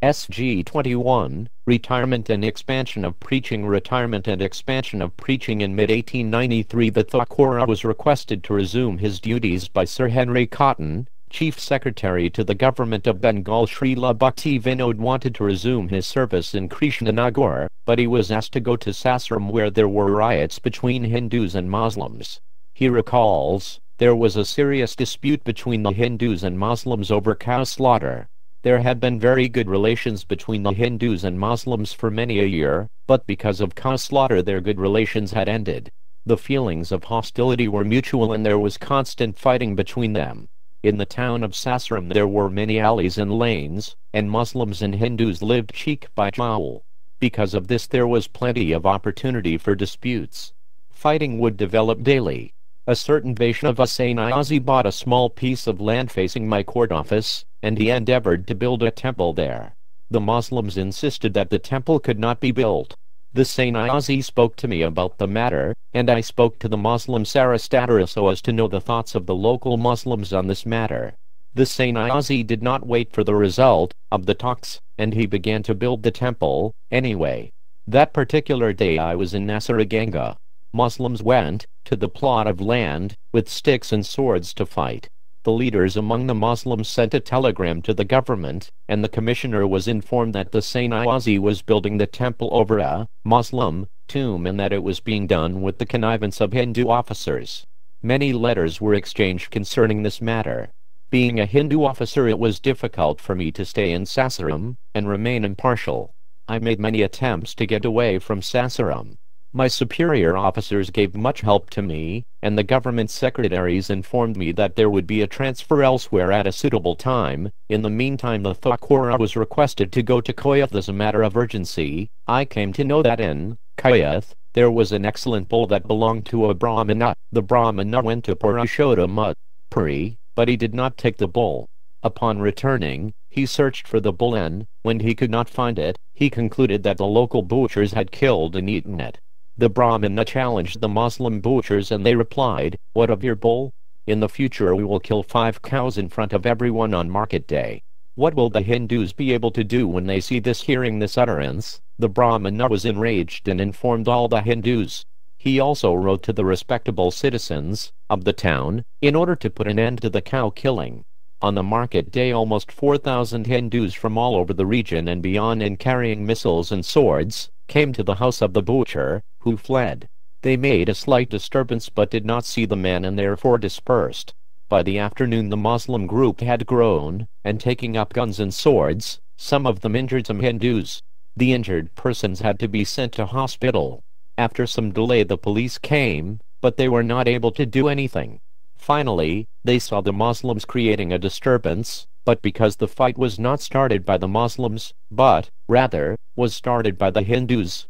SG-21, Retirement and Expansion of Preaching. Retirement and Expansion of Preaching. In mid-1893 the Thakur was requested to resume his duties by Sir Henry Cotton, Chief Secretary to the Government of Bengal. Srila Bhakti Vinod wanted to resume his service in Krishnanagar, but he was asked to go to Sasaram where there were riots between Hindus and Muslims. He recalls, there was a serious dispute between the Hindus and Muslims over cow slaughter. There had been very good relations between the Hindus and Muslims for many a year, but because of cow slaughter their good relations had ended. The feelings of hostility were mutual and there was constant fighting between them. In the town of Sasaram there were many alleys and lanes, and Muslims and Hindus lived cheek by jowl. Because of this there was plenty of opportunity for disputes. Fighting would develop daily. A certain Vaishnava Sannyasi bought a small piece of land facing my court office, and he endeavored to build a temple there. The Muslims insisted that the temple could not be built. The Sannyasi spoke to me about the matter, and I spoke to the Muslim Sarastadara so as to know the thoughts of the local Muslims on this matter. The Sannyasi did not wait for the result of the talks, and he began to build the temple, anyway. That particular day I was in Nasaraganga. Muslims went to the plot of land with sticks and swords to fight. The leaders among the Muslims sent a telegram to the government, and the commissioner was informed that the Sannyasi was building the temple over a Muslim tomb and that it was being done with the connivance of Hindu officers. Many letters were exchanged concerning this matter. Being a Hindu officer it was difficult for me to stay in Sasaram and remain impartial. I made many attempts to get away from Sasaram. My superior officers gave much help to me, and the government secretaries informed me that there would be a transfer elsewhere at a suitable time. In the meantime the Thakur was requested to go to Koyeth as a matter of urgency. I came to know that in Koyeth there was an excellent bull that belonged to a Brahmana. The Brahmana went to Purushottama Puri, but he did not take the bull. Upon returning, he searched for the bull and, when he could not find it, he concluded that the local butchers had killed and eaten it. The Brahmana challenged the Muslim butchers and they replied, "What of your bull? In the future we will kill 5 cows in front of everyone on market day." What will the Hindus be able to do when they see this? Hearing this utterance, the Brahmana was enraged and informed all the Hindus. He also wrote to the respectable citizens of the town, in order to put an end to the cow killing. On the market day almost 4,000 Hindus from all over the region and beyond and carrying missiles and swords, came to the house of the butcher, who fled. They made a slight disturbance but did not see the man and therefore dispersed. By the afternoon the Muslim group had grown, and taking up guns and swords, some of them injured some Hindus. The injured persons had to be sent to hospital. After some delay the police came, but they were not able to do anything. Finally, they saw the Muslims creating a disturbance, but because the fight was not started by the Muslims, but, rather, was started by the Hindus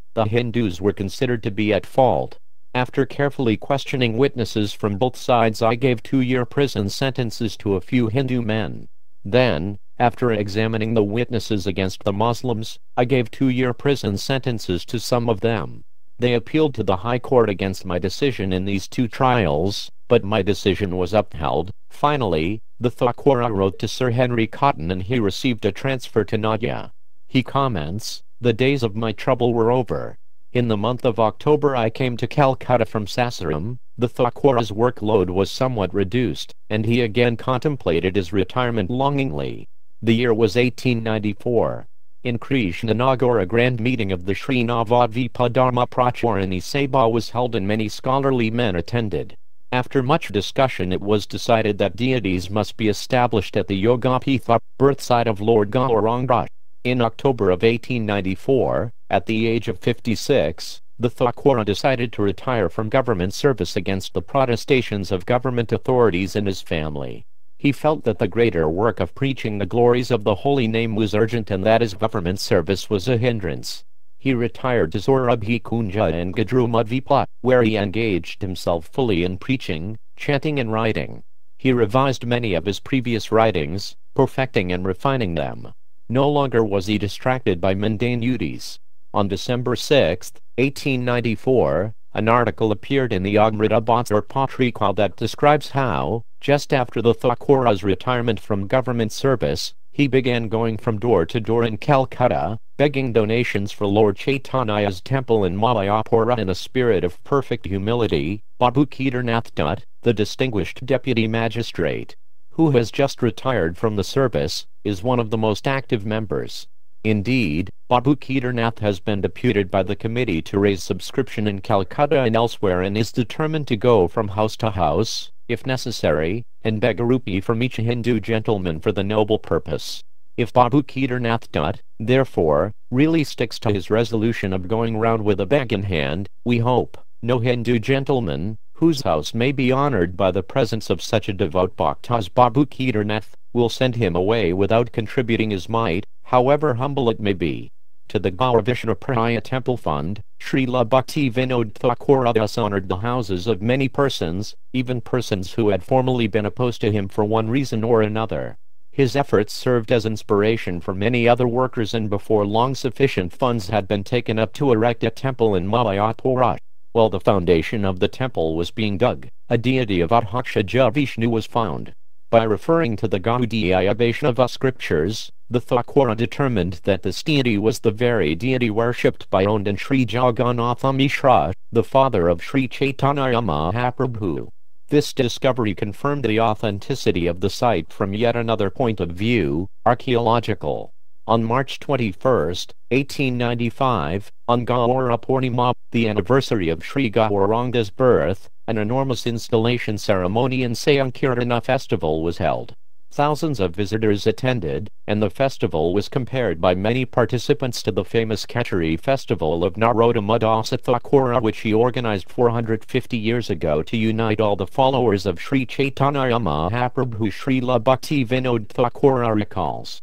were considered to be at fault. After carefully questioning witnesses from both sides I gave 2-year prison sentences to a few Hindu men. Then, after examining the witnesses against the Muslims, I gave 2-year prison sentences to some of them. They appealed to the High Court against my decision in these 2 trials, but my decision was upheld. Finally, the Thakur wrote to Sir Henry Cotton and he received a transfer to Nadia. He comments, "The days of my trouble were over. In the month of October I came to Calcutta from Sasaram. The Thakur's workload was somewhat reduced, and he again contemplated his retirement longingly. The year was 1894. In Krishnanagar a grand meeting of the Sri Navadvipa Dharma Pracharani Sabha was held and many scholarly men attended. After much discussion it was decided that deities must be established at the Yogapitha, birthsite of Lord Gauranga. In October of 1894, at the age of 56, the Thakur decided to retire from government service against the protestations of government authorities and his family. He felt that the greater work of preaching the glories of the holy name was urgent and that his government service was a hindrance. He retired to Surabhi Kunja and Gadrumadvipa, where he engaged himself fully in preaching, chanting and writing. He revised many of his previous writings, perfecting and refining them. No longer was he distracted by mundane duties. On December 6, 1894, an article appeared in the Amritabatsar Patrika that describes how, just after the Thakur's retirement from government service, He began going from door to door in Calcutta, begging donations for Lord Chaitanya's temple in Mayapura. In a spirit of perfect humility, Babu Kedarnath Dutt, the distinguished deputy magistrate, who has just retired from the service, is one of the most active members. Indeed, Babu Kedarnath has been deputed by the committee to raise subscription in Calcutta and elsewhere, and is determined to go from house to house, if necessary, and beg a rupee from each Hindu gentleman for the noble purpose. If Babu Kedarnath Dutt, therefore, really sticks to his resolution of going round with a bag in hand, we hope no Hindu gentleman, whose house may be honored by the presence of such a devout bhakt as Babu Kedarnath, will send him away without contributing his mite, however humble it may be. To the Gaur Vishnu Praya Temple Fund, Srila Bhakti Vinod Thakur thus honored the houses of many persons, even persons who had formerly been opposed to him for one reason or another. His efforts served as inspiration for many other workers, and before long sufficient funds had been taken up to erect a temple in Mayapura. While the foundation of the temple was being dug, a deity of Adhakshaja Vishnu was found. By referring to the Gaudiya Vaishnava scriptures, the Thakura determined that this deity was the very deity worshipped by Ond and Sri Jagannatha Mishra, the father of Sri Chaitanya Mahaprabhu. This discovery confirmed the authenticity of the site from yet another point of view, archaeological. On March 21, 1895, on Gaura Purnima, the anniversary of Sri Gauranga's birth, an enormous installation ceremony and Sankirtana festival was held. Thousands of visitors attended, and the festival was compared by many participants to the famous Kachari festival of Narottama Dasa Thakura, which he organized 450 years ago to unite all the followers of Sri Chaitanya Mahaprabhu. Srila Bhakti Vinod Thakura recalls.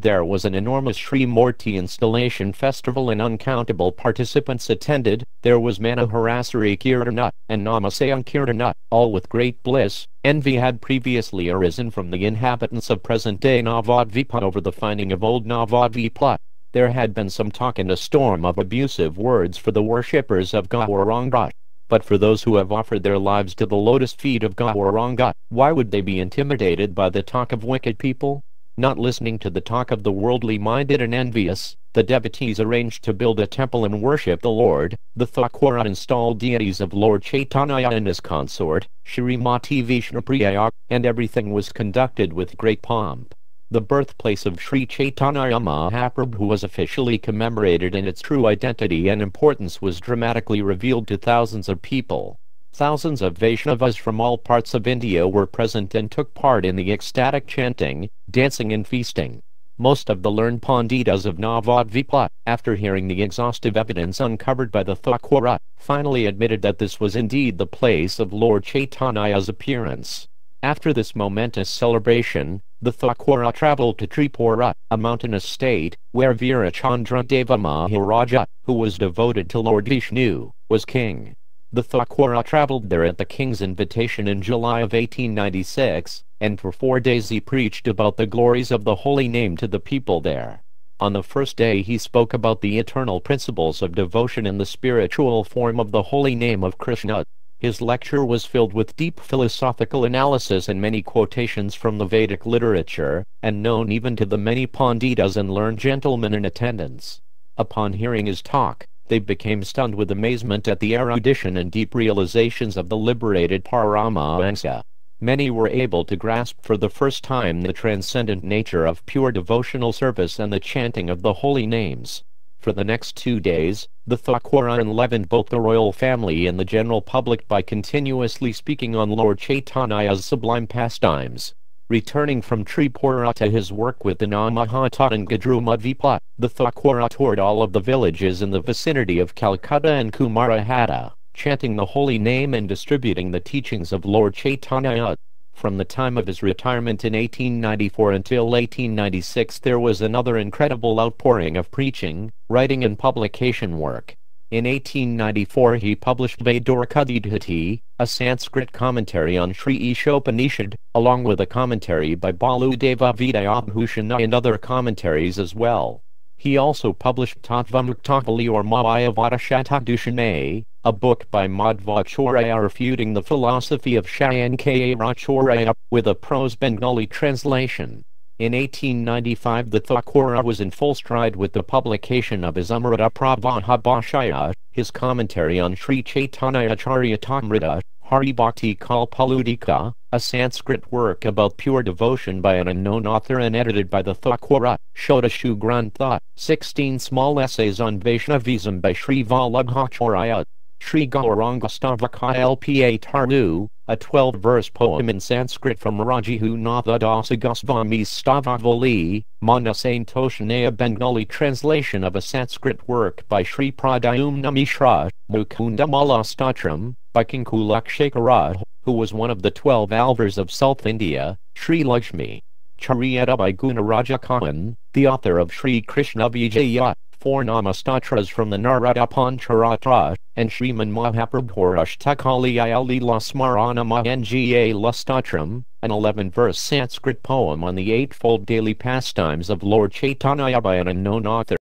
There was an enormous Sri Murti installation festival and uncountable participants attended. There was Manoharasari Kirtana and Namasankirtana, all with great bliss. Envy had previously arisen from the inhabitants of present-day Navadvipa over the finding of old Navadvipa. There had been some talk and a storm of abusive words for the worshippers of Gauranga. But for those who have offered their lives to the lotus feet of Gauranga, why would they be intimidated by the talk of wicked people? Not listening to the talk of the worldly-minded and envious, the devotees arranged to build a temple and worship the Lord. The Thakura installed deities of Lord Chaitanya and his consort, Shrimati Vishnupriya, and everything was conducted with great pomp. The birthplace of Sri Chaitanya Mahaprabhu was officially commemorated, and its true identity and importance was dramatically revealed to thousands of people. Thousands of Vaishnavas from all parts of India were present and took part in the ecstatic chanting, dancing and feasting. Most of the learned Panditas of Navadvipa, after hearing the exhaustive evidence uncovered by the Thakura, finally admitted that this was indeed the place of Lord Chaitanya's appearance. After this momentous celebration, the Thakura traveled to Tripura, a mountainous state, where Virachandra Deva Maharaja, who was devoted to Lord Vishnu, was king. The Thakura traveled there at the king's invitation in July of 1896, and for 4 days he preached about the glories of the holy name to the people there. On the first day he spoke about the eternal principles of devotion in the spiritual form of the holy name of Krishna. His lecture was filled with deep philosophical analysis and many quotations from the Vedic literature, and known even to the many Panditas and learned gentlemen in attendance. Upon hearing his talk, they became stunned with amazement at the erudition and deep realizations of the liberated Paramahansa. Many were able to grasp for the first time the transcendent nature of pure devotional service and the chanting of the holy names. For the next 2 days, the Thakura enlivened both the royal family and the general public by continuously speaking on Lord Chaitanya's sublime pastimes. Returning from Tripura to his work with the Namahatat and Gadrumadvipa, the Thakura toured all of the villages in the vicinity of Calcutta and Kumarahata, chanting the holy name and distributing the teachings of Lord Chaitanya. From the time of his retirement in 1894 until 1896 there was another incredible outpouring of preaching, writing and publication work. In 1894 he published Vedurkadidhati, a Sanskrit commentary on Sri Ishopanishad, along with a commentary by Baludeva Vidayabhushana and other commentaries as well. He also published Tattvamuktakali or Mayavada Shatadushanay, a book by Madhvacharya refuting the philosophy of Shankaracharya, with a prose Bengali translation. In 1895 the Thakura was in full stride with the publication of his Amrita Prabhaha, his commentary on Sri Chaitanya Charitamrita, Haribhakti Kalpaludika, a Sanskrit work about pure devotion by an unknown author and edited by the Thakura, Shodashu Grantha, 16 small essays on Vaishnavism by Sri Vallabhacharya, Sri Gauranga Stavaka Lpa Tarnu, a 12-verse poem in Sanskrit from Rajihu Natha Dasa Goswami's Stavakvali, Manasantoshanaya Bengali translation of a Sanskrit work by Sri Pradyumna Mishra, Mukunda Malastatram, by Kinkulak Shekhara, who was one of the 12 Alvars of South India, Sri Lakshmi Chariyata by Gunaraja Khan, the author of Sri Krishna Vijaya, 4 Namastatras from the Narada Pancharatra, and Sriman Mahaprabhu Ayalila Smarana Mahanga Lastatram, an 11-verse Sanskrit poem on the eightfold daily pastimes of Lord Chaitanya by an unknown author.